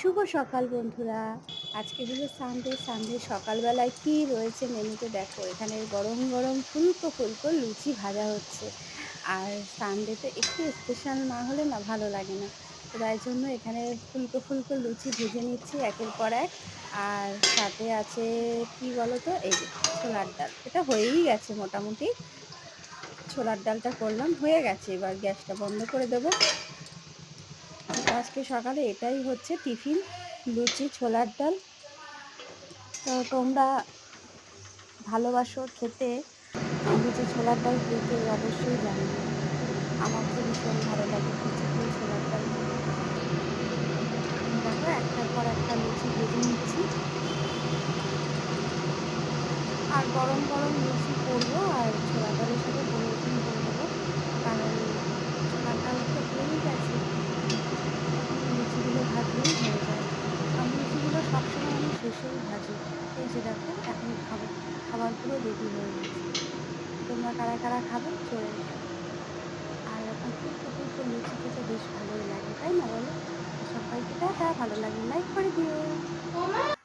শুভ সকাল বন্ধুরা। আজকে হলো সানডে সকালবেলায় কি রয়েছে মেনুতে দেখো। এখানে গরম গরম ফুলকো ফুলকো লুচি ভাজা হচ্ছে। আর সানডেতে একটু স্পেশাল না হলে না ভালো লাগে না। তো তাই জন্য এখানে ফুলকো ফুলকো লুচি ভেজে নিচ্ছি একের পর এক। আর সাথে আছে কি বলো তো, এই যে ছোলার ডাল। এটা হয়েই গেছে মোটামুটি। ছোলার ডালটা করলাম, হয়ে গেছে, এবার গ্যাসটা বন্ধ করে দেবো। আজকে সকালে এটাই হচ্ছে টিফিন, লুচি ছোলার ডাল। তো তোমরা ভালোবাসো খেতে লুচি ছোলার ডাল, কে কে অবশ্যই জানিও। আমার তো ভীষণ ভালো লাগে লুচি দিয়ে ছোলার ডাল খেতে। দেখো একটার পর একটা লুচি ভেজে নিচ্ছি। আর গরম গরম লুচি করবো আর ছোলার ডালের সাথে পরিবেশন করে দেবো, কারণ ছোলার ডাল তো হয়েই গেছে। এখন লুচিগুলো ভাজলেই হয়ে যায়। আমি লুচিগুলো সবসময় আমি শেষেই ভাজি। এই যে দেখো এখন খাবারগুলো রেডি হয়ে গেছে। তোমরা কারা কারা খাবে চলে এসো। আর এখন ফুলকো ফুলকো লুচি খেতে বেশ ভালোই লাগে, তাই না বলো? তো সবাইকে টাটা, ভালো লাগলে লাইক করে দিও।